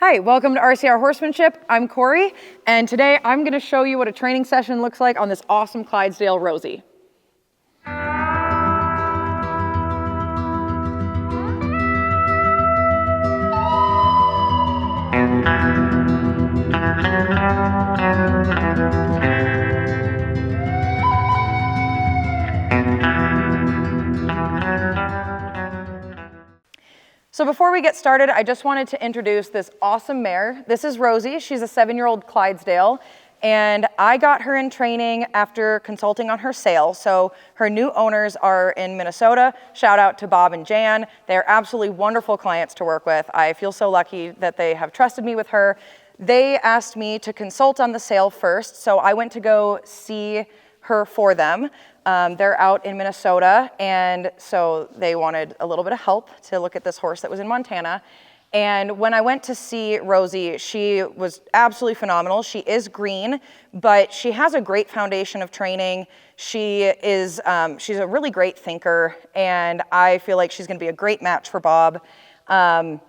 Hi, welcome to RCR Horsemanship. I'm Corey, and today I'm going to show you what a training session looks like on this awesome Clydesdale Rosie. So before we get started, I just wanted to introduce this awesome mare. This is Rosie. She's a 7-year-old Clydesdale, and I got her in training after consulting on her sale. So her new owners are in Minnesota. Shout out to Bob and Jan. They're absolutely wonderful clients to work with. I feel so lucky that they have trusted me with her. They asked me to consult on the sale first, so I went to go see her for them. They're out in Minnesota, and so they wanted a little bit of help to look at this horse that was in Montana. And when I went to see Rosie, she was absolutely phenomenal. She is green, but she has a great foundation of training. She's a really great thinker, and I feel like she's going to be a great match for Bob. And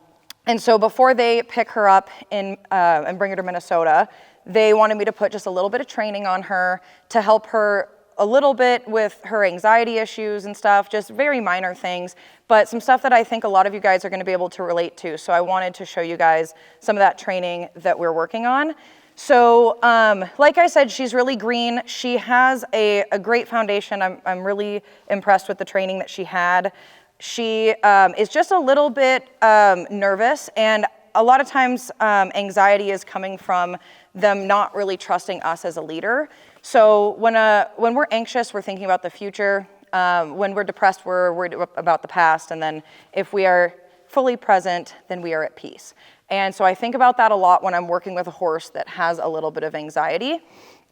so before they pick her up and bring her to Minnesota, they wanted me to put just a little bit of training on her to help her a little bit with her anxiety issues and stuff, just very minor things, but some stuff that I think a lot of you guys are going to be able to relate to. So I wanted to show you guys some of that training that we're working on. So like I said, she's really green. She has a great foundation. I'm really impressed with the training that she had. She is just a little bit nervous, and a lot of times anxiety is coming from them not really trusting us as a leader. So when we're anxious, we're thinking about the future. When we're depressed, we're worried about the past. And then if we are fully present, then we are at peace. And so I think about that a lot when I'm working with a horse that has a little bit of anxiety.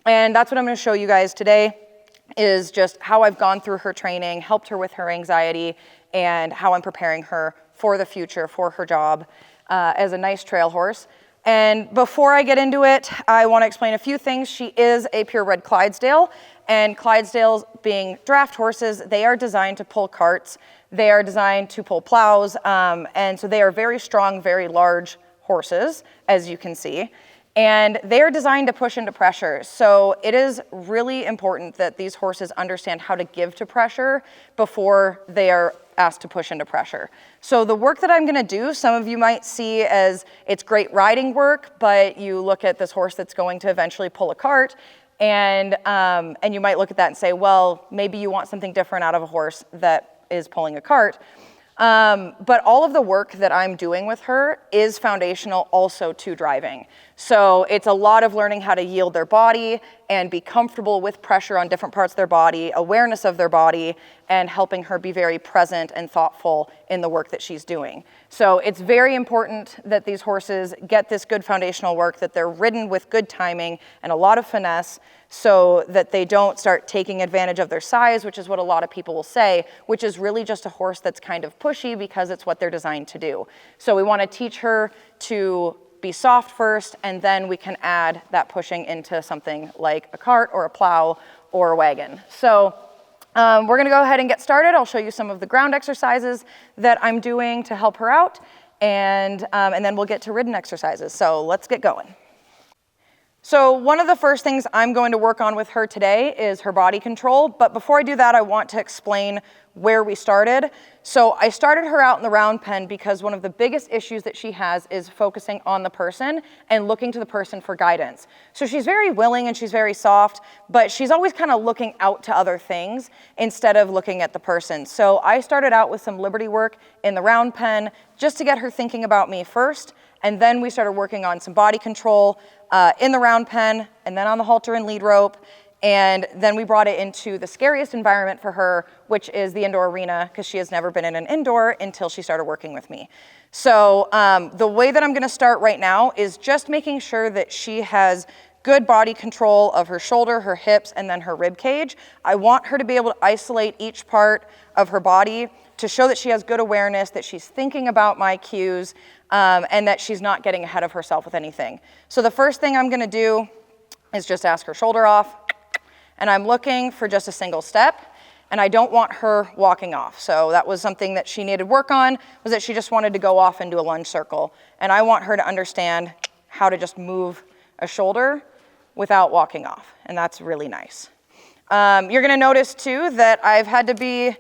And that's what I'm going to show you guys today, is just how I've gone through her training, helped her with her anxiety, and how I'm preparing her for the future, for her job as a nice trail horse. And before I get into it, I want to explain a few things. She is a purebred Clydesdale, and Clydesdales, being draft horses, they are designed to pull carts. They are designed to pull plows, and so they are very strong, very large horses, as you can see. And they are designed to push into pressure. So it is really important that these horses understand how to give to pressure before they are asked to push into pressure. So the work that I'm going to do, some of you might see as it's great riding work, but you look at this horse that's going to eventually pull a cart, and you might look at that and say, well, maybe you want something different out of a horse that is pulling a cart. But all of the work that I'm doing with her is foundational also to driving. So it's a lot of learning how to yield their body and be comfortable with pressure on different parts of their body, awareness of their body, and helping her be very present and thoughtful in the work that she's doing. So it's very important that these horses get this good foundational work, that they're ridden with good timing and a lot of finesse, so that they don't start taking advantage of their size, which is what a lot of people will say, which is really just a horse that's kind of pushy because it's what they're designed to do. So we want to teach her to be soft first, and then we can add that pushing into something like a cart or a plow or a wagon. So we're going to go ahead and get started. I'll show you some of the ground exercises that I'm doing to help her out, and then we'll get to ridden exercises. So let's get going. So one of the first things I'm going to work on with her today is her body control. But before I do that, I want to explain where we started. So I started her out in the round pen because one of the biggest issues that she has is focusing on the person and looking to the person for guidance. So she's very willing and she's very soft, but she's always kind of looking out to other things instead of looking at the person. So I started out with some liberty work in the round pen just to get her thinking about me first. And then we started working on some body control in the round pen, and then on the halter and lead rope. And then we brought it into the scariest environment for her, which is the indoor arena, because she has never been in an indoor until she started working with me. So the way that I'm going to start right now is just making sure that she has good body control of her shoulder, her hips, and then her rib cage. I want her to be able to isolate each part of her body to show that she has good awareness, that she's thinking about my cues, and that she's not getting ahead of herself with anything. So the first thing I'm going to do is just ask her shoulder off, and I'm looking for just a single step. and I don't want her walking off. So that was something that she needed work on, was that she just wanted to go off into a lunge circle. And I want her to understand how to just move a shoulder without walking off, and that's really nice. You're gonna notice too that I've had to be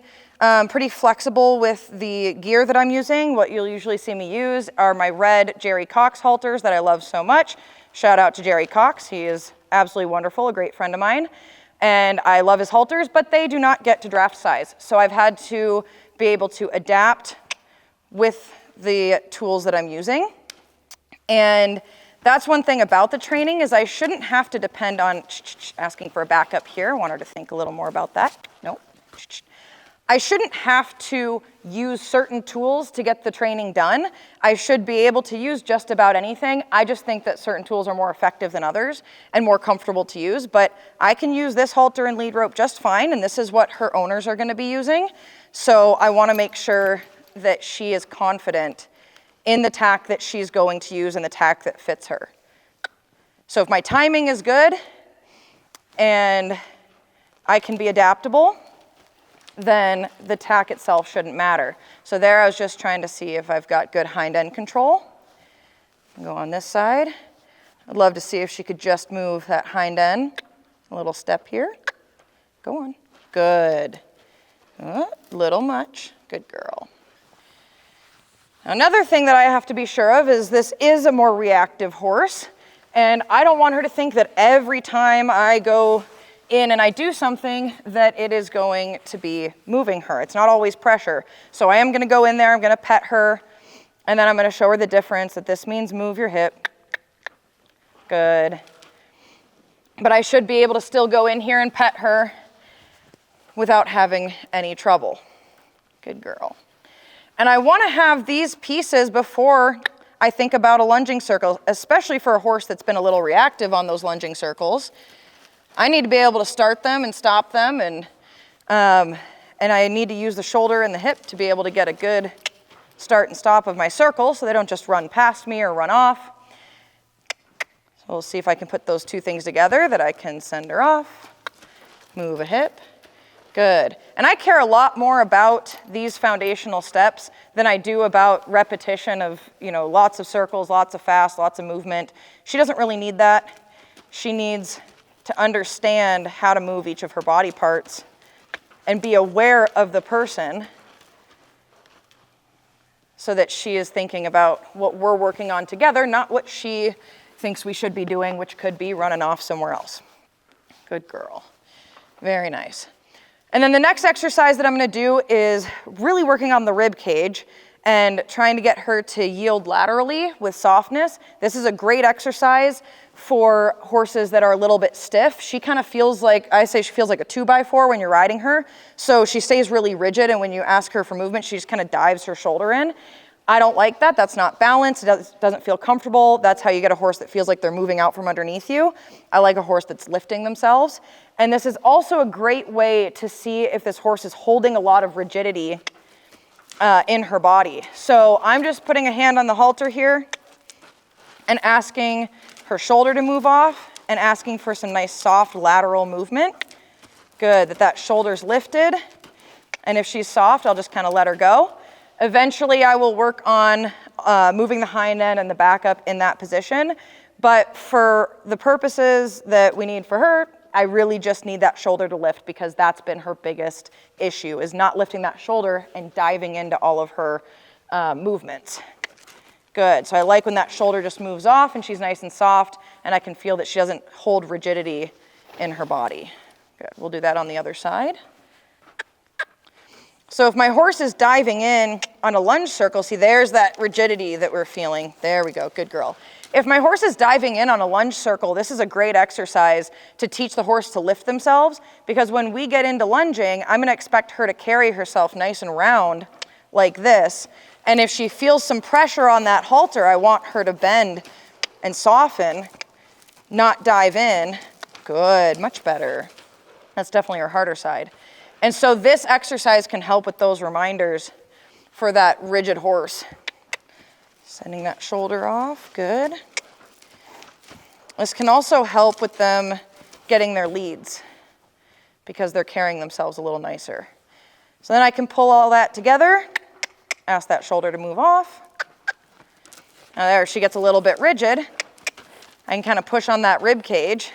pretty flexible with the gear that I'm using. What you'll usually see me use are my red Jerry Cox halters that I love so much. Shout out to Jerry Cox, he is absolutely wonderful, a great friend of mine. And I love his halters, but they do not get to draft size. So I've had to be able to adapt with the tools that I'm using. And that's one thing about the training is I shouldn't have to depend on asking for a backup here. I want her to think a little more about that. Nope. I shouldn't have to use certain tools to get the training done. I should be able to use just about anything. I just think that certain tools are more effective than others and more comfortable to use, but I can use this halter and lead rope just fine, and this is what her owners are gonna be using. So I wanna make sure that she is confident in the tack that she's going to use and the tack that fits her. So if my timing is good and I can be adaptable, then the tack itself shouldn't matter. So there I was just trying to see if I've got good hind end control. Go on this side. I'd love to see if she could just move that hind end. A little step here. Go on. Good. Little much. Good girl. Another thing that I have to be sure of is this is a more reactive horse, and I don't want her to think that every time I go in and I do something that it is going to be moving her. It's not always pressure. So I am gonna go in there, I'm gonna pet her, and then I'm gonna show her the difference that this means move your hip. Good. But I should be able to still go in here and pet her without having any trouble. Good girl. And I wanna have these pieces before I think about a lunging circle, especially for a horse that's been a little reactive on those lunging circles. I need to be able to start them and stop them, and I need to use the shoulder and the hip to be able to get a good start and stop of my circle so they don't just run past me or run off. So we'll see if I can put those two things together, that I can send her off, move a hip. Good. And I care a lot more about these foundational steps than I do about repetition of, lots of circles, lots of fast, lots of movement. She doesn't really need that. She needs to understand how to move each of her body parts and be aware of the person so that she is thinking about what we're working on together, not what she thinks we should be doing, which could be running off somewhere else. Good girl. Very nice. And then the next exercise that I'm gonna do is really working on the rib cage and trying to get her to yield laterally with softness. This is a great exercise for horses that are a little bit stiff. She kind of feels like, I say she feels like a 2x4 when you're riding her. So she stays really rigid, and when you ask her for movement, she just kind of dives her shoulder in. I don't like that. That's not balanced. It doesn't feel comfortable. That's how you get a horse that feels like they're moving out from underneath you. I like a horse that's lifting themselves. And this is also a great way to see if this horse is holding a lot of rigidity in her body. So I'm just putting a hand on the halter here and asking her shoulder to move off and asking for some nice soft lateral movement. Good, that shoulder's lifted. And if she's soft, I'll just kind of let her go. Eventually, I will work on moving the hind end and the back up in that position. But for the purposes that we need for her, I really just need that shoulder to lift, because that's been her biggest issue, is not lifting that shoulder and diving into all of her movements. Good, so I like when that shoulder just moves off and she's nice and soft, and I can feel that she doesn't hold rigidity in her body. Good, we'll do that on the other side. So if my horse is diving in on a lunge circle, see, there's that rigidity that we're feeling. There we go, good girl. If my horse is diving in on a lunge circle, this is a great exercise to teach the horse to lift themselves, because when we get into lunging, I'm gonna expect her to carry herself nice and round like this. And if she feels some pressure on that halter, I want her to bend and soften, not dive in. Good, much better. That's definitely her harder side. And so this exercise can help with those reminders for that rigid horse. Sending that shoulder off, good. This can also help with them getting their leads. because they're carrying themselves a little nicer. So then I can pull all that together, ask that shoulder to move off. Now there, she gets a little bit rigid. I can kind of push on that rib cage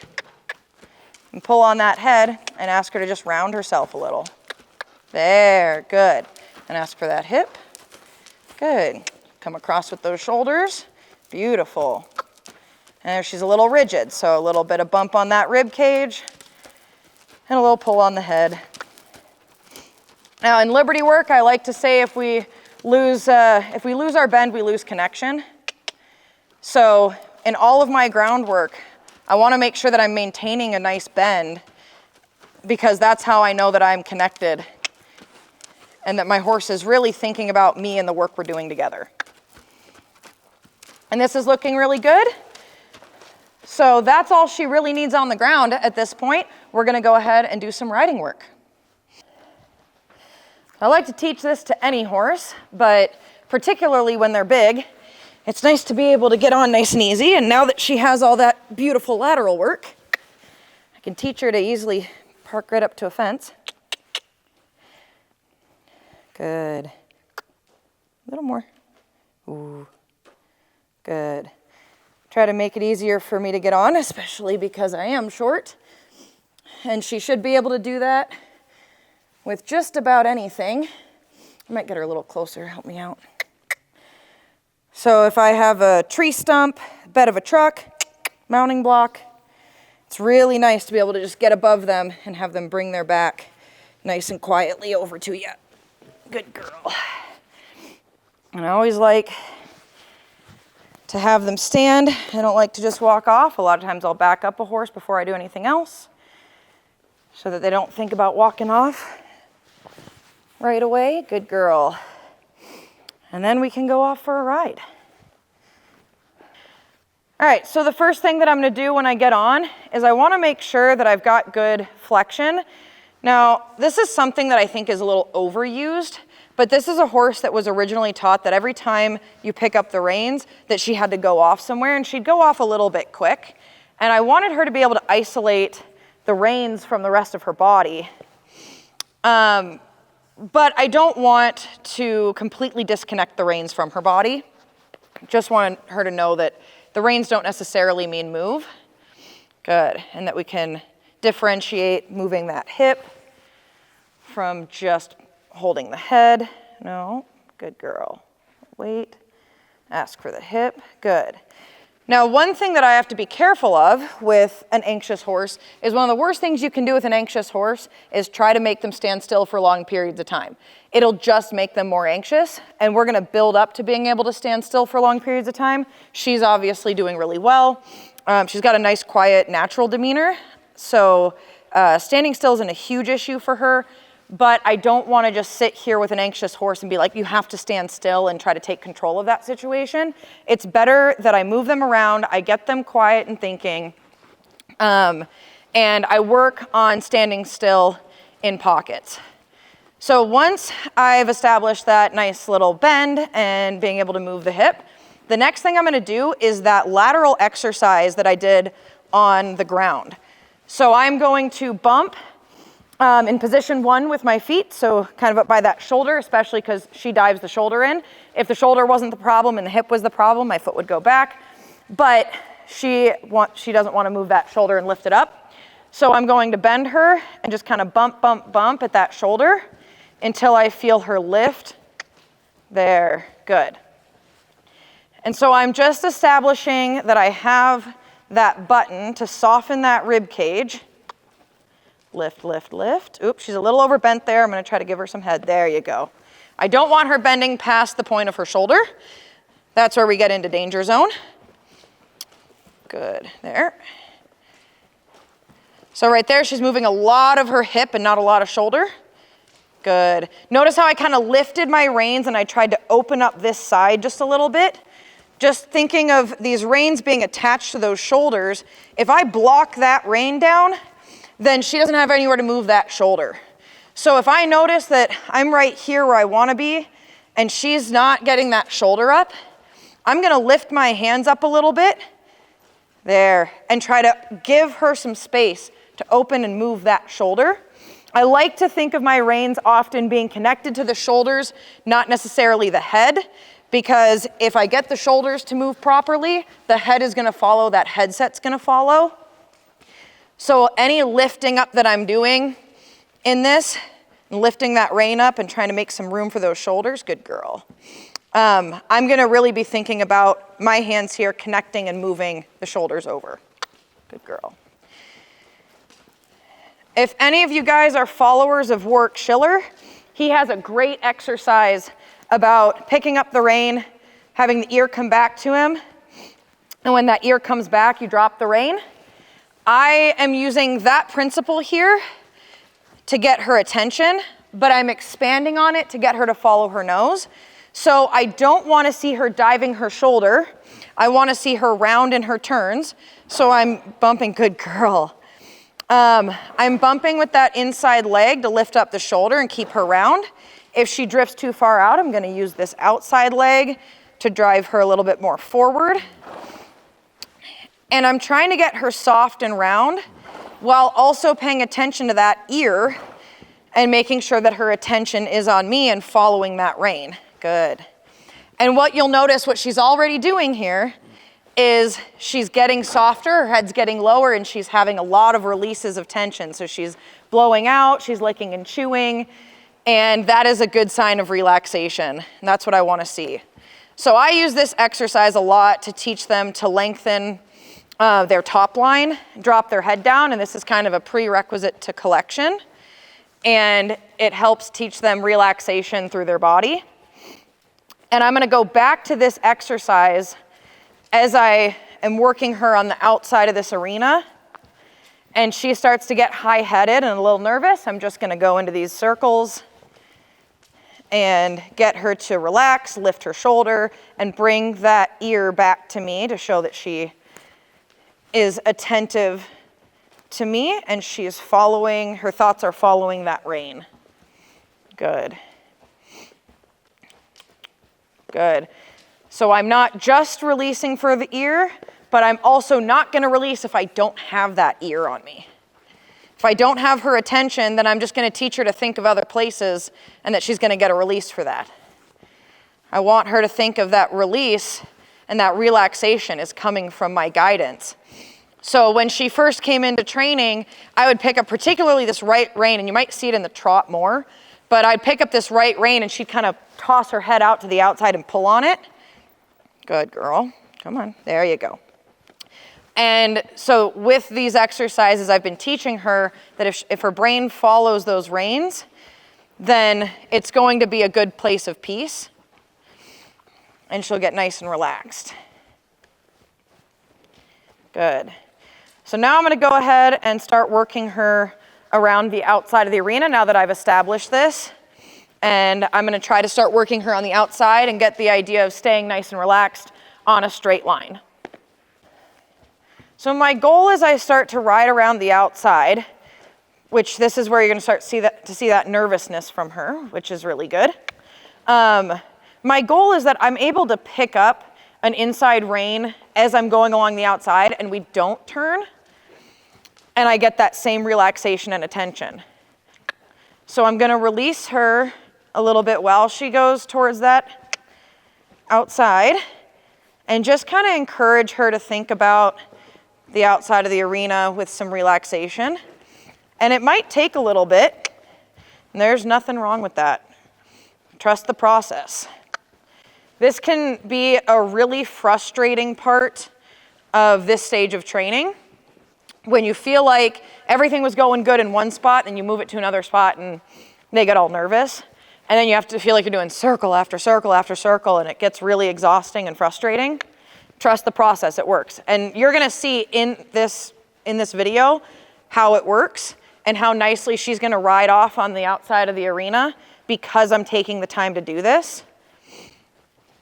and pull on that head and ask her to just round herself a little. There, good. And ask for that hip. Good. Come across with those shoulders. Beautiful. And there, she's a little rigid, so a little bit of bump on that rib cage and a little pull on the head. Now in Liberty work, I like to say if we lose our bend, we lose connection. So in all of my groundwork, I want to make sure that I'm maintaining a nice bend, because that's how I know that I'm connected and that my horse is really thinking about me and the work we're doing together. And this is looking really good. So that's all she really needs on the ground at this point. We're going to go ahead and do some riding work. I like to teach this to any horse, but particularly when they're big, it's nice to be able to get on nice and easy. And now that she has all that beautiful lateral work, I can teach her to easily park right up to a fence. Good. A little more. Ooh. Good. Try to make it easier for me to get on, especially because I am short. And she should be able to do that with just about anything. I might get her a little closer, help me out. So if I have a tree stump, bed of a truck, mounting block, it's really nice to be able to just get above them and have them bring their back nice and quietly over to you. Good girl. And I always like to have them stand. I don't like to just walk off. A lot of times I'll back up a horse before I do anything else so that they don't think about walking off right away. Good girl. And then we can go off for a ride. All right, so the first thing that I'm gonna do when I get on is I wanna make sure that I've got good flexion. Now, this is something that I think is a little overused, but this is a horse that was originally taught that every time you pick up the reins, that she had to go off somewhere, and she'd go off a little bit quick. And I wanted her to be able to isolate the reins from the rest of her body. But I don't want to completely disconnect the reins from her body. Just want her to know that the reins don't necessarily mean move. Good, and that we can differentiate moving that hip from just holding the head. No, good girl. Wait, ask for the hip, good. Now, one thing that I have to be careful of with an anxious horse is one of the worst things you can do with an anxious horse is try to make them stand still for long periods of time. It'll just make them more anxious, and we're gonna build up to being able to stand still for long periods of time. She's obviously doing really well. She's got a nice, quiet, natural demeanor, so standing still isn't a huge issue for her. But I don't want to just sit here with an anxious horse and be like, you have to stand still and try to take control of that situation. It's better that I move them around, I get them quiet and thinking, and I work on standing still in pockets. So once I've established that nice little bend and being able to move the hip, the next thing I'm going to do is that lateral exercise that I did on the ground. So I'm going to bump in position 1 with my feet, so kind of up by that shoulder, especially because she dives the shoulder in. If the shoulder wasn't the problem and the hip was the problem, my foot would go back. But she doesn't want to move that shoulder and lift it up. So I'm going to bend her and just kind of bump, bump, bump at that shoulder until I feel her lift. There, good. And so I'm just establishing that I have that button to soften that rib cage. Lift, lift, lift. Oops, she's a little overbent there. I'm going to try to give her some head. There you go. I don't want her bending past the point of her shoulder. That's where we get into danger zone. Good, there. So right there, she's moving a lot of her hip and not a lot of shoulder. Good. Notice how I kind of lifted my reins and I tried to open up this side just a little bit. Just thinking of these reins being attached to those shoulders. If I block that rein down, then she doesn't have anywhere to move that shoulder. So if I notice that I'm right here where I want to be and she's not getting that shoulder up, I'm going to lift my hands up a little bit there and try to give her some space to open and move that shoulder. I like to think of my reins often being connected to the shoulders, not necessarily the head, because if I get the shoulders to move properly, the head is gonna follow, that headset's gonna follow. So any lifting up that I'm doing in this, lifting that rein up and trying to make some room for those shoulders, good girl. I'm gonna really be thinking about my hands here connecting and moving the shoulders over. Good girl. If any of you guys are followers of Warwick Schiller, he has a great exercise about picking up the rein, having the ear come back to him, and when that ear comes back, you drop the rein. I am using that principle here to get her attention, but I'm expanding on it to get her to follow her nose. So I don't want to see her diving her shoulder. I want to see her round in her turns. So I'm bumping, good girl. I'm bumping with that inside leg to lift up the shoulder and keep her round. If she drifts too far out, I'm going to use this outside leg to drive her a little bit more forward. And I'm trying to get her soft and round while also paying attention to that ear and making sure that her attention is on me and following that rein. Good. And what you'll notice, what she's already doing here, is she's getting softer, her head's getting lower, and she's having a lot of releases of tension. So she's blowing out, she's licking and chewing, and that is a good sign of relaxation. And that's what I want to see. So I use this exercise a lot to teach them to lengthen their top line, drop their head down, and this is kind of a prerequisite to collection. And it helps teach them relaxation through their body. And I'm going to go back to this exercise as I am working her on the outside of this arena, and she starts to get high-headed and a little nervous. I'm just going to go into these circles and get her to relax, lift her shoulder, and bring that ear back to me to show that she is attentive to me and she is following, her thoughts are following that rein. Good. Good. So I'm not just releasing for the ear, but I'm also not going to release if I don't have that ear on me. If I don't have her attention, then I'm just going to teach her to think of other places and that she's going to get a release for that. I want her to think of that release and that relaxation is coming from my guidance. So when she first came into training, I would pick up particularly this right rein, and you might see it in the trot more, but I'd pick up this right rein and she'd kind of toss her head out to the outside and pull on it. Good girl. Come on. There you go. And so with these exercises, I've been teaching her that if her brain follows those reins, then it's going to be a good place of peace and she'll get nice and relaxed. Good. So now I'm going to go ahead and start working her around the outside of the arena now that I've established this. And I'm going to try to start working her on the outside and get the idea of staying nice and relaxed on a straight line. So my goal as I start to ride around the outside, which this is where you're going to start to see that nervousness from her, which is really good. My goal is that I'm able to pick up an inside rein as I'm going along the outside and we don't turn, and I get that same relaxation and attention. So I'm going to release her a little bit while she goes towards that outside and just kind of encourage her to think about the outside of the arena with some relaxation. And it might take a little bit, and there's nothing wrong with that. Trust the process. This can be a really frustrating part of this stage of training when you feel like everything was going good in one spot and you move it to another spot and they get all nervous. And then you have to feel like you're doing circle after circle after circle and it gets really exhausting and frustrating. Trust the process, it works. And you're gonna see in this video how it works and how nicely she's gonna ride off on the outside of the arena because I'm taking the time to do this.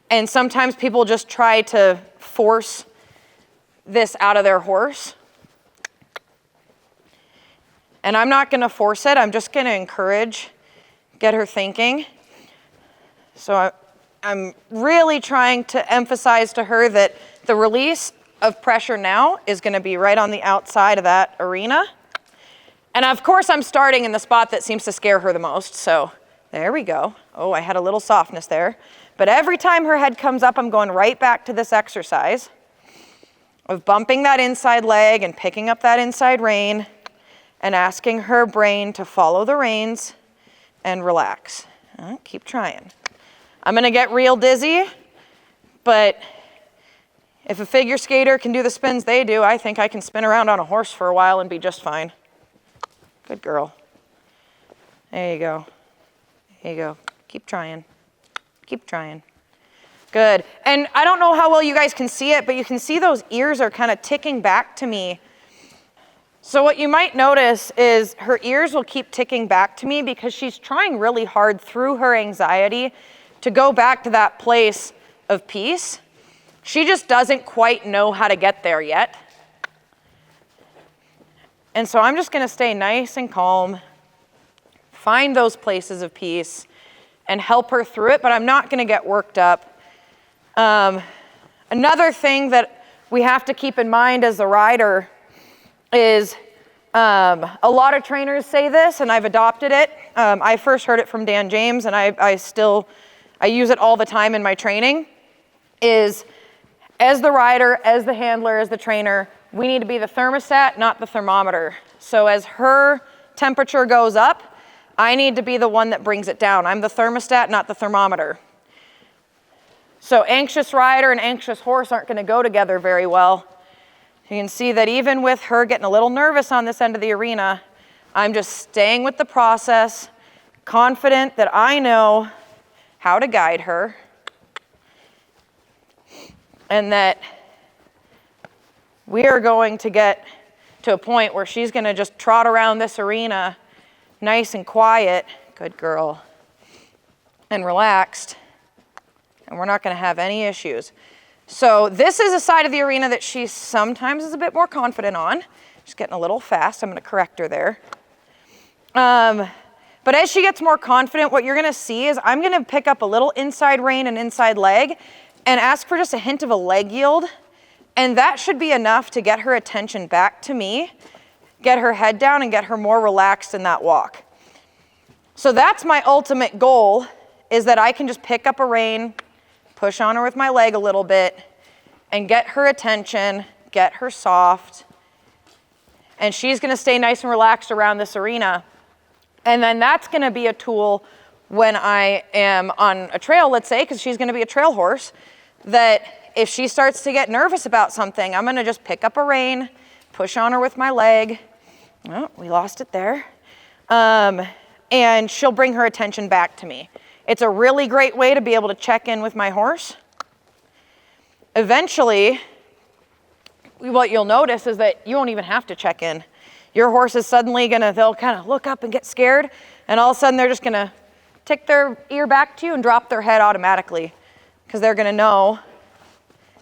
And sometimes people just try to force this out of their horse. And I'm not gonna force it, I'm just gonna encourage, get her thinking. So I'm really trying to emphasize to her that the release of pressure now is gonna be right on the outside of that arena. And of course I'm starting in the spot that seems to scare her the most, so there we go. Oh, I had a little softness there. But every time her head comes up, I'm going right back to this exercise of bumping that inside leg and picking up that inside rein and asking her brain to follow the reins and relax. Keep trying. I'm gonna get real dizzy, but if a figure skater can do the spins they do, I think I can spin around on a horse for a while and be just fine. Good girl. There you go. There you go. Keep trying. Keep trying. Good. And I don't know how well you guys can see it, but you can see those ears are kind of ticking back to me. So what you might notice is her ears will keep ticking back to me because she's trying really hard through her anxiety to go back to that place of peace. She just doesn't quite know how to get there yet. And so I'm just going to stay nice and calm, find those places of peace, and help her through it, but I'm not going to get worked up. Another thing that we have to keep in mind as a rider is a lot of trainers say this, and I've adopted it. I first heard it from Dan James, and I use it all the time in my training, is as the rider, as the handler, as the trainer, we need to be the thermostat, not the thermometer. So as her temperature goes up, I need to be the one that brings it down. I'm the thermostat, not the thermometer. So anxious rider and anxious horse aren't going to go together very well. You can see that even with her getting a little nervous on this end of the arena, I'm just staying with the process, confident that I know how to guide her, and that we are going to get to a point where she's going to just trot around this arena nice and quiet, good girl, and relaxed, and we're not going to have any issues. So this is a side of the arena that she sometimes is a bit more confident on. She's getting a little fast. I'm going to correct her there. But as she gets more confident, what you're going to see is I'm going to pick up a little inside rein and inside leg and ask for just a hint of a leg yield. And that should be enough to get her attention back to me, get her head down, and get her more relaxed in that walk. So that's my ultimate goal, is that I can just pick up a rein, push on her with my leg a little bit, and get her attention, get her soft, and she's going to stay nice and relaxed around this arena. And then that's going to be a tool when I am on a trail, let's say, because she's going to be a trail horse, that if she starts to get nervous about something, I'm going to just pick up a rein, push on her with my leg. Oh, we lost it there. And she'll bring her attention back to me. It's a really great way to be able to check in with my horse. Eventually, what you'll notice is that you won't even have to check in. Your horse is suddenly they'll kind of look up and get scared, and all of a sudden they're just gonna tick their ear back to you and drop their head automatically, because they're gonna know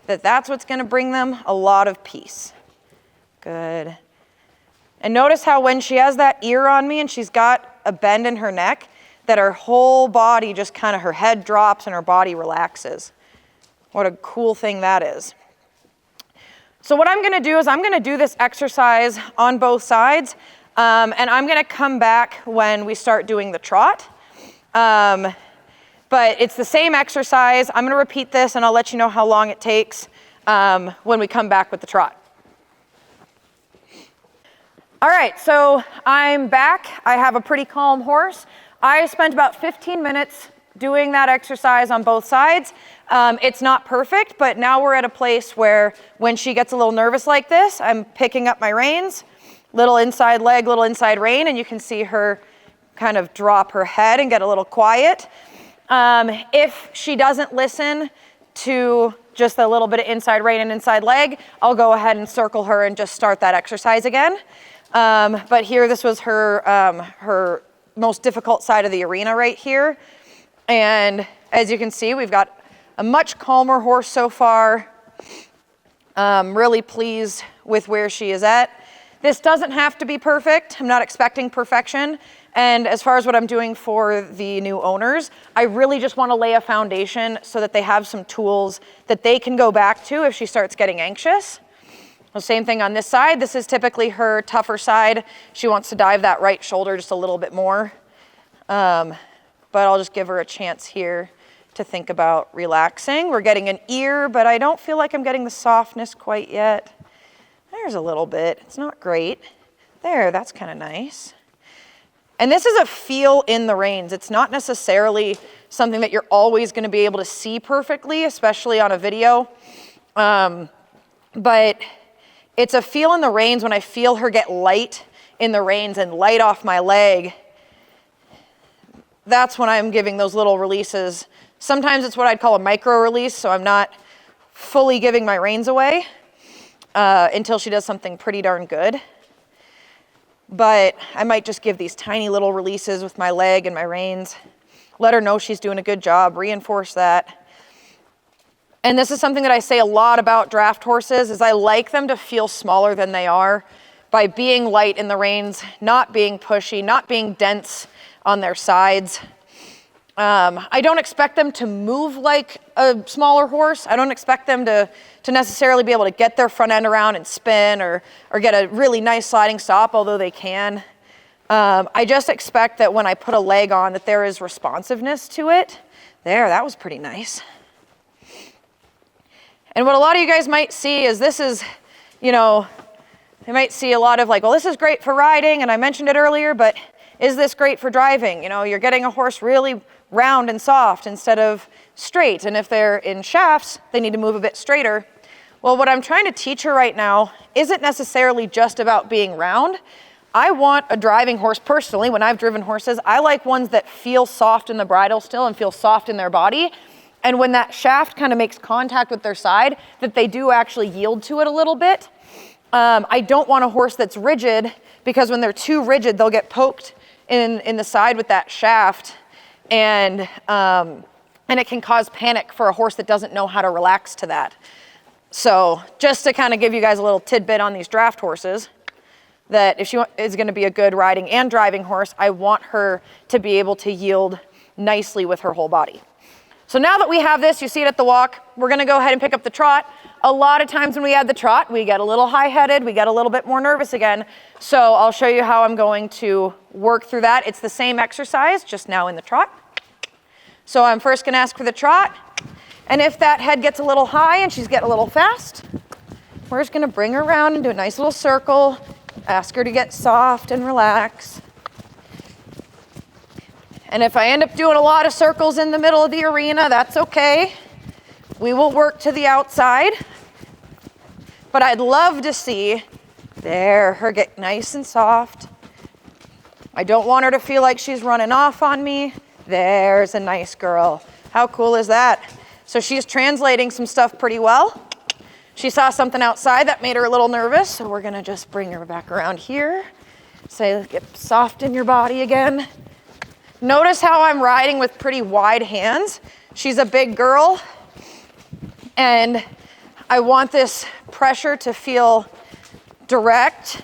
that that's what's gonna bring them a lot of peace. Good. And notice how when she has that ear on me and she's got a bend in her neck, that her whole body just her head drops and her body relaxes. What a cool thing that is. So what I'm going to do is I'm going to do this exercise on both sides, and I'm going to come back when we start doing the trot. But it's the same exercise. I'm going to repeat this, and I'll let you know how long it takes when we come back with the trot. All right, so I'm back. I have a pretty calm horse. I spent about 15 minutes doing that exercise on both sides. It's not perfect, but now we're at a place where when she gets a little nervous like this, I'm picking up my reins, little inside leg, little inside rein, and you can see her kind of drop her head and get a little quiet. If she doesn't listen to just a little bit of inside rein and inside leg, I'll go ahead and circle her and just start that exercise again. But here, this was her most difficult side of the arena right here. And as you can see, we've got a much calmer horse so far. Really pleased with where she is at. This doesn't have to be perfect. I'm not expecting perfection. And as far as what I'm doing for the new owners, I really just want to lay a foundation so that they have some tools that they can go back to if she starts getting anxious. The same thing on this side. This is typically her tougher side. She wants to dive that right shoulder just a little bit more. But I'll just give her a chance here to think about relaxing. We're getting an ear, but I don't feel like I'm getting the softness quite yet. There's a little bit. It's not great. There, that's kind of nice. And this is a feel in the reins. It's not necessarily something that you're always going to be able to see perfectly, especially on a video. But it's a feel in the reins when I feel her get light in the reins and light off my leg. That's when I'm giving those little releases. Sometimes it's what I'd call a micro release, so I'm not fully giving my reins away until she does something pretty darn good. But I might just give these tiny little releases with my leg and my reins. Let her know she's doing a good job, reinforce that. And this is something that I say a lot about draft horses, is I like them to feel smaller than they are by being light in the reins, not being pushy, not being dense on their sides. I don't expect them to move like a smaller horse. I don't expect them to necessarily be able to get their front end around and spin or get a really nice sliding stop, although they can. I just expect that when I put a leg on that there is responsiveness to it. There, that was pretty nice. And what a lot of you guys might see is this is, you know, they might see a lot of like, well, this is great for riding, and I mentioned it earlier, but is this great for driving? You know, you're getting a horse really round and soft instead of straight. And if they're in shafts, they need to move a bit straighter. Well, what I'm trying to teach her right now isn't necessarily just about being round. I want a driving horse personally, when I've driven horses, I like ones that feel soft in the bridle still and feel soft in their body. And when that shaft kind of makes contact with their side, that they do actually yield to it a little bit. I don't want a horse that's rigid, because when they're too rigid, they'll get poked in the side with that shaft. And it can cause panic for a horse that doesn't know how to relax to that. So just to kind of give you guys a little tidbit on these draft horses, that if she is going to be a good riding and driving horse, I want her to be able to yield nicely with her whole body. So now that we have this, you see it at the walk, we're going to go ahead and pick up the trot. A lot of times when we add the trot, we get a little high-headed, we get a little bit more nervous again. So I'll show you how I'm going to work through that. It's the same exercise, just now in the trot. So I'm first going to ask for the trot. And if that head gets a little high and she's getting a little fast, we're just going to bring her around and do a nice little circle. Ask her to get soft and relax. And if I end up doing a lot of circles in the middle of the arena, that's okay. We will work to the outside. But I'd love to see, there, her get nice and soft. I don't want her to feel like she's running off on me. There's a nice girl. How cool is that? So she's translating some stuff pretty well. She saw something outside that made her a little nervous, so we're gonna just bring her back around here. Say, get soft in your body again. Notice how I'm riding with pretty wide hands. She's a big girl, and I want this pressure to feel direct.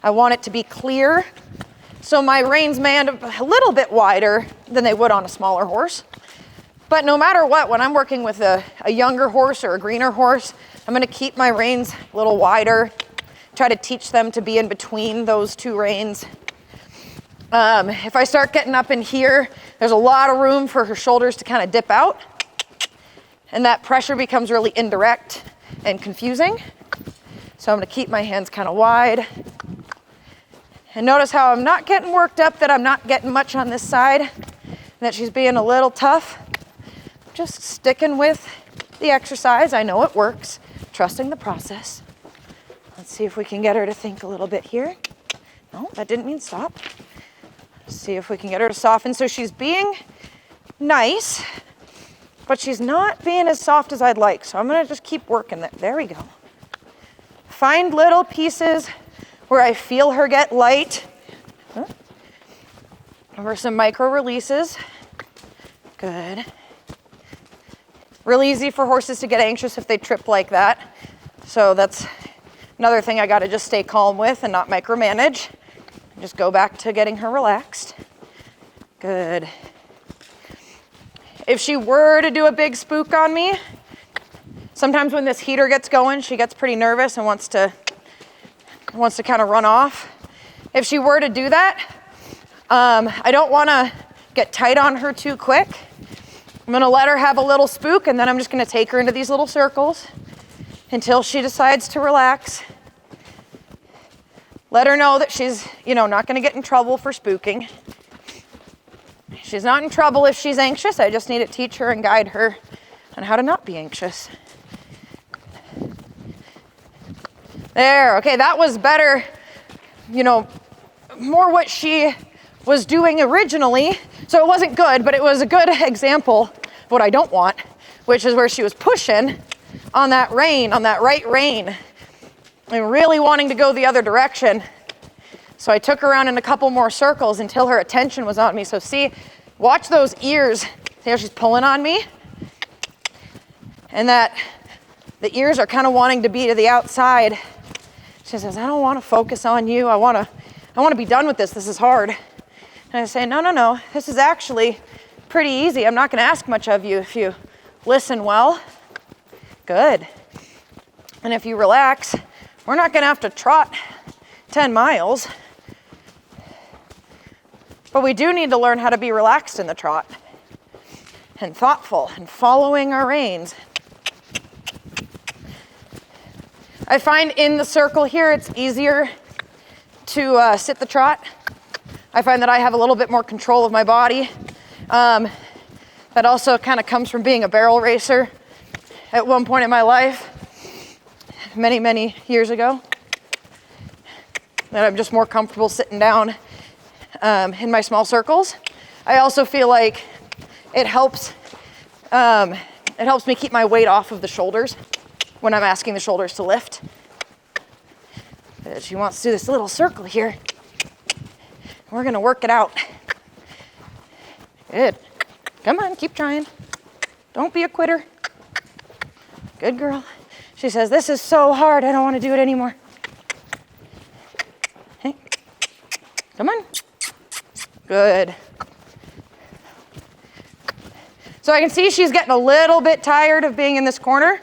I want it to be clear. So my reins may end up a little bit wider than they would on a smaller horse. But no matter what, when I'm working with a younger horse or a greener horse, I'm gonna keep my reins a little wider, try to teach them to be in between those two reins. If I start getting up in here, there's a lot of room for her shoulders to kind of dip out, and that pressure becomes really indirect and confusing. So I'm gonna keep my hands kind of wide. And notice how I'm not getting worked up, that I'm not getting much on this side, and that she's being a little tough. Just sticking with the exercise. I know it works. Trusting the process. Let's see if we can get her to think a little bit here. No, that didn't mean stop. See if we can get her to soften. So she's being nice, but she's not being as soft as I'd like. So I'm gonna just keep working that. There we go. Find little pieces where I feel her get light. Over some micro releases. Good. Really easy for horses to get anxious if they trip like that. So that's another thing I gotta just stay calm with and not micromanage. Just go back to getting her relaxed. Good. If she were to do a big spook on me, Sometimes when this heater gets going, she gets pretty nervous and wants to kind of run off. If she were to do that, I don't want to get tight on her too quick. I'm going to let her have a little spook, and then I'm just going to take her into these little circles until she decides to relax. Let her know that she's, not going to get in trouble for spooking. She's not in trouble if she's anxious. I just need to teach her and guide her on how to not be anxious. There, okay, that was better, more what she was doing originally. So it wasn't good, but it was a good example of what I don't want, which is where she was pushing on that right rein, and really wanting to go the other direction. So I took her around in a couple more circles until her attention was on me. So see, watch those ears. See how she's pulling on me? And that the ears are kind of wanting to be to the outside. She says, I don't want to focus on you. I want to be done with this. This is hard. And I say, no. This is actually pretty easy. I'm not going to ask much of you if you listen well. Good. And if you relax, we're not going to have to trot 10 miles. But we do need to learn how to be relaxed in the trot and thoughtful and following our reins. I find in the circle here, it's easier to sit the trot. I find that I have a little bit more control of my body. That also kind of comes from being a barrel racer at one point in my life, many, many years ago. That I'm just more comfortable sitting down in my small circles. I also feel like it helps me keep my weight off of the shoulders when I'm asking the shoulders to lift. She wants to do this little circle here. We're gonna work it out. Good. Come on, keep trying. Don't be a quitter. Good girl. She says, this is so hard, I don't want to do it anymore. Hey, come on. Good. So I can see she's getting a little bit tired of being in this corner.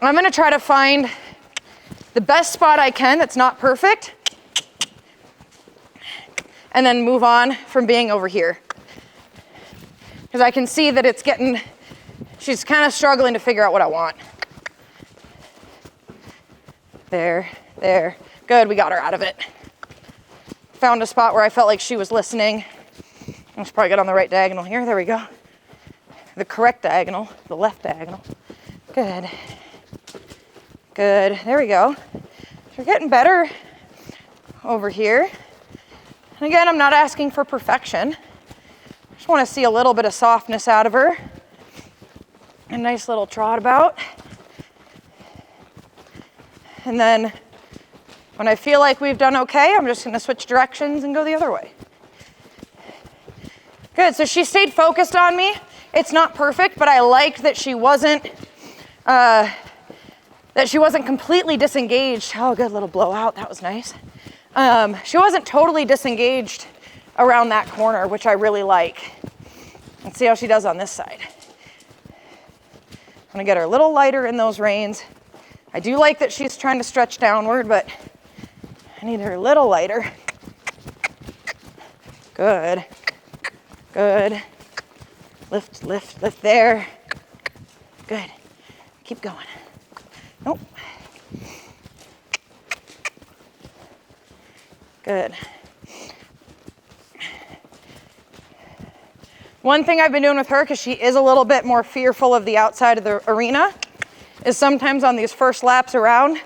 I'm going to try to find the best spot I can that's not perfect, and then move on from being over here. Because I can see that she's kind of struggling to figure out what I want. There. Good, we got her out of it. Found a spot where I felt like she was listening. I should probably get on the right diagonal here. There we go. The correct diagonal, the left diagonal. Good. There we go. We're getting better over here. And again, I'm not asking for perfection. I just want to see a little bit of softness out of her. A nice little trot about. And then when I feel like we've done okay, I'm just going to switch directions and go the other way. Good, so she stayed focused on me. It's not perfect, but I liked that she wasn't completely disengaged. Oh, good little blowout, that was nice. She wasn't totally disengaged around that corner, which I really like. Let's see how she does on this side. I'm gonna get her a little lighter in those reins. I do like that she's trying to stretch downward, but I need her a little lighter. Good. Lift there. Good. Keep going. Nope. Good. One thing I've been doing with her, because she is a little bit more fearful of the outside of the arena, is sometimes on these first laps around,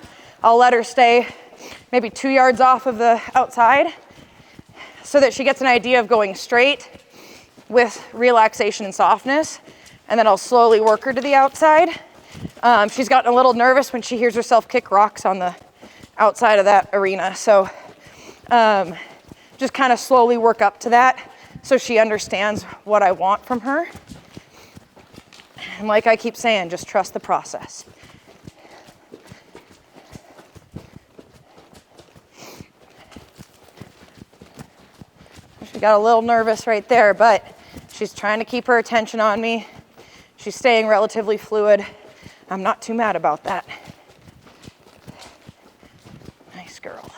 I'll let her stay maybe 2 yards off of the outside so that she gets an idea of going straight with relaxation and softness, and then I'll slowly work her to the outside. She's gotten a little nervous when she hears herself kick rocks on the outside of that arena, so just kind of slowly work up to that so she understands what I want from her. And like I keep saying, just trust the process. She got a little nervous right there, but she's trying to keep her attention on me. She's staying relatively fluid. I'm not too mad about that. Nice girl.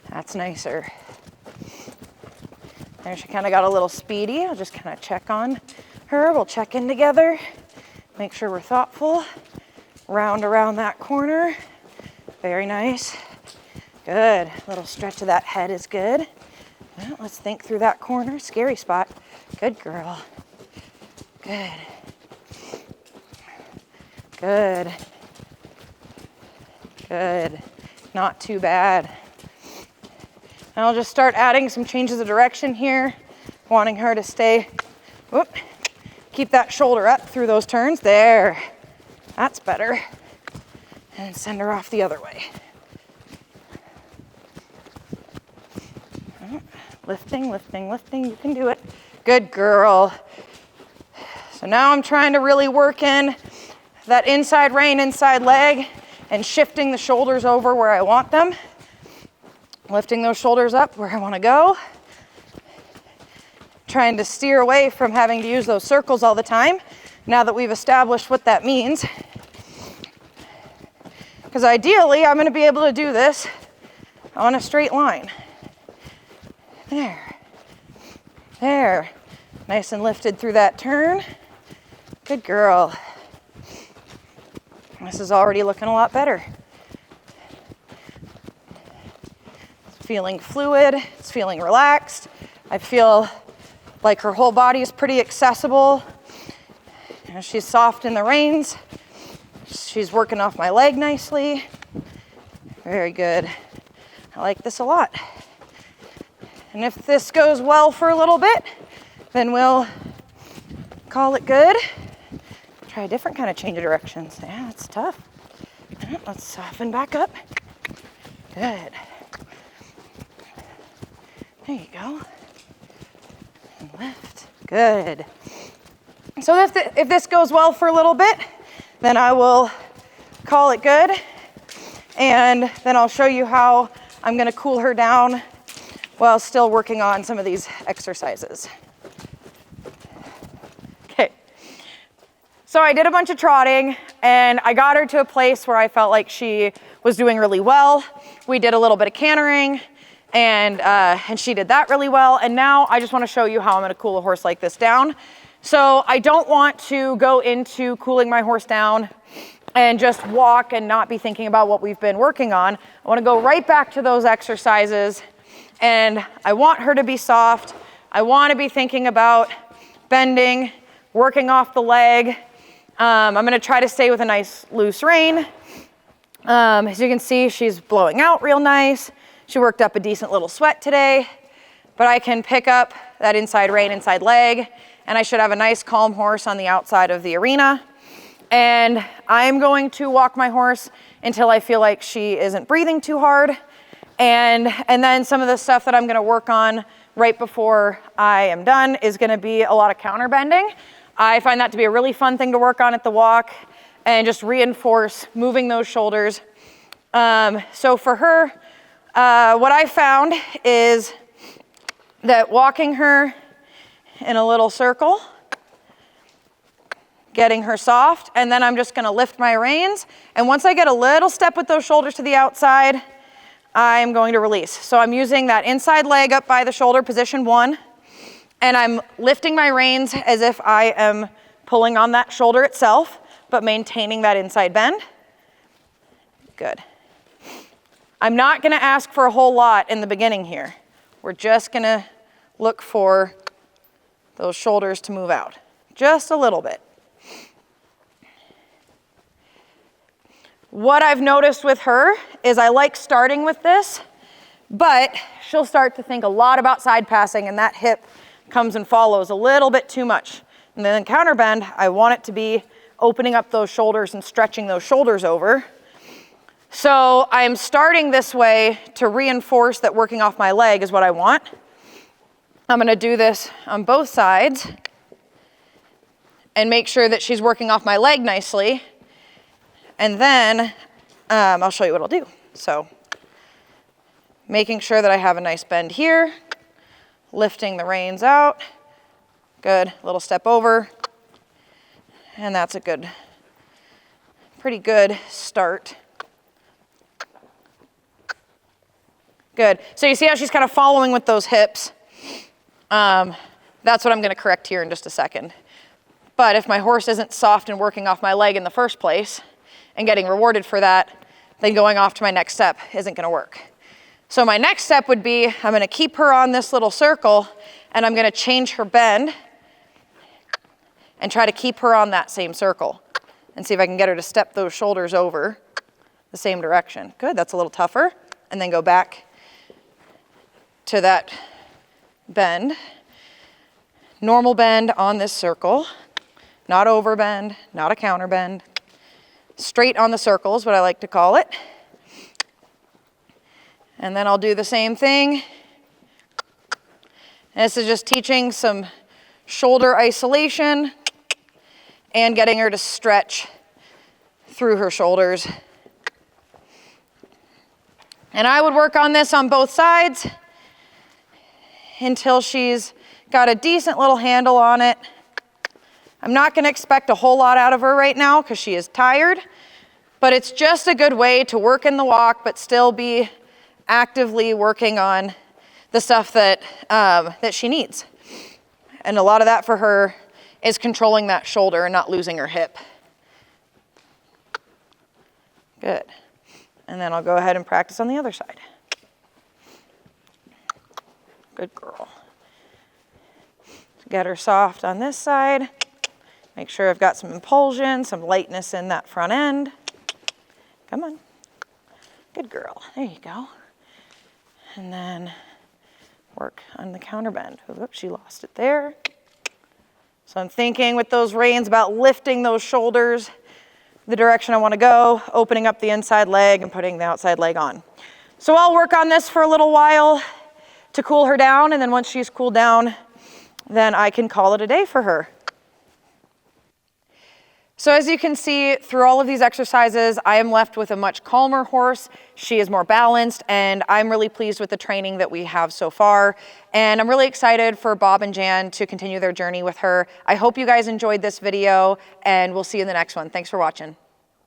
That's nicer. There, she kind of got a little speedy. I'll just kind of check on her. We'll check in together. Make sure we're thoughtful. Round around that corner. Very nice. Good. A little stretch of that head is good. Well, let's think through that corner. Scary spot. Good girl. Good. Good. Good. Not too bad. And I'll just start adding some changes of direction here, wanting her to stay, whoop, keep that shoulder up through those turns. There. That's better. And send her off the other way. Lifting, lifting, lifting. You can do it. Good girl. So now I'm trying to really work in that inside rein, inside leg, and shifting the shoulders over where I want them. Lifting those shoulders up where I want to go. Trying to steer away from having to use those circles all the time, now that we've established what that means. Because ideally, I'm going to be able to do this on a straight line. There. There. Nice and lifted through that turn. Good girl. This is already looking a lot better. It's feeling fluid. It's feeling relaxed. I feel like her whole body is pretty accessible. You know, she's soft in the reins. She's working off my leg nicely. Very good. I like this a lot. And if this goes well for a little bit, then we'll call it good. Try a different kind of change of directions. Yeah, that's tough. Let's soften back up. Good. There you go. And lift. Good. So if this goes well for a little bit, then I will call it good. And then I'll show you how I'm going to cool her down while still working on some of these exercises. Okay. So I did a bunch of trotting and I got her to a place where I felt like she was doing really well. We did a little bit of cantering and she did that really well. And now I just want to show you how I'm going to cool a horse like this down. So I don't want to go into cooling my horse down and just walk and not be thinking about what we've been working on. I want to go right back to those exercises, and I want her to be soft. I want to be thinking about bending, working off the leg. I'm going to try to stay with a nice loose rein. As you can see, she's blowing out real nice. She worked up a decent little sweat today, but I can pick up that inside rein, inside leg, and I should have a nice calm horse on the outside of the arena. And I'm going to walk my horse until I feel like she isn't breathing too hard. And then some of the stuff that I'm going to work on right before I am done is going to be a lot of counter bending. I find that to be a really fun thing to work on at the walk and just reinforce moving those shoulders. So for her, what I found is that walking her in a little circle, getting her soft, and then I'm just going to lift my reins. And once I get a little step with those shoulders to the outside, I'm going to release. So I'm using that inside leg up by the shoulder, position 1, and I'm lifting my reins as if I am pulling on that shoulder itself, but maintaining that inside bend. Good. I'm not going to ask for a whole lot in the beginning here. We're just going to look for those shoulders to move out. Just a little bit. What I've noticed with her is I like starting with this, but she'll start to think a lot about side passing and that hip comes and follows a little bit too much. And then counter bend, I want it to be opening up those shoulders and stretching those shoulders over. So I'm starting this way to reinforce that working off my leg is what I want. I'm going to do this on both sides and make sure that she's working off my leg nicely. And then I'll show you what I'll do. So making sure that I have a nice bend here, lifting the reins out, Good, little step over. And that's a pretty good start. Good. So you see how she's kind of following with those hips? That's what I'm going to correct here in just a second. But if my horse isn't soft and working off my leg in the first place and getting rewarded for that, then going off to my next step isn't going to work. So my next step would be, I'm going to keep her on this little circle and I'm going to change her bend and try to keep her on that same circle and see if I can get her to step those shoulders over the same direction. Good, that's a little tougher. And then go back to that bend. Normal bend on this circle, not over bend, not a counter bend. Straight on the circle is what I like to call it. And then I'll do the same thing. And this is just teaching some shoulder isolation and getting her to stretch through her shoulders. And I would work on this on both sides until she's got a decent little handle on it. I'm not going to expect a whole lot out of her right now because she is tired, but it's just a good way to work in the walk but still be actively working on the stuff that she needs. And a lot of that for her is controlling that shoulder and not losing her hip. Good. And then I'll go ahead and practice on the other side. Good girl. Get her soft on this side. Make sure I've got some impulsion, some lightness in that front end. Come on. Good girl. There you go. And then work on the counter bend. Oops, she lost it there. So I'm thinking with those reins about lifting those shoulders the direction I want to go, opening up the inside leg and putting the outside leg on. So I'll work on this for a little while to cool her down, and then once she's cooled down, then I can call it a day for her. So as you can see, through all of these exercises, I am left with a much calmer horse. She is more balanced, and I'm really pleased with the training that we have so far. And I'm really excited for Bob and Jan to continue their journey with her. I hope you guys enjoyed this video, and we'll see you in the next one. Thanks for watching.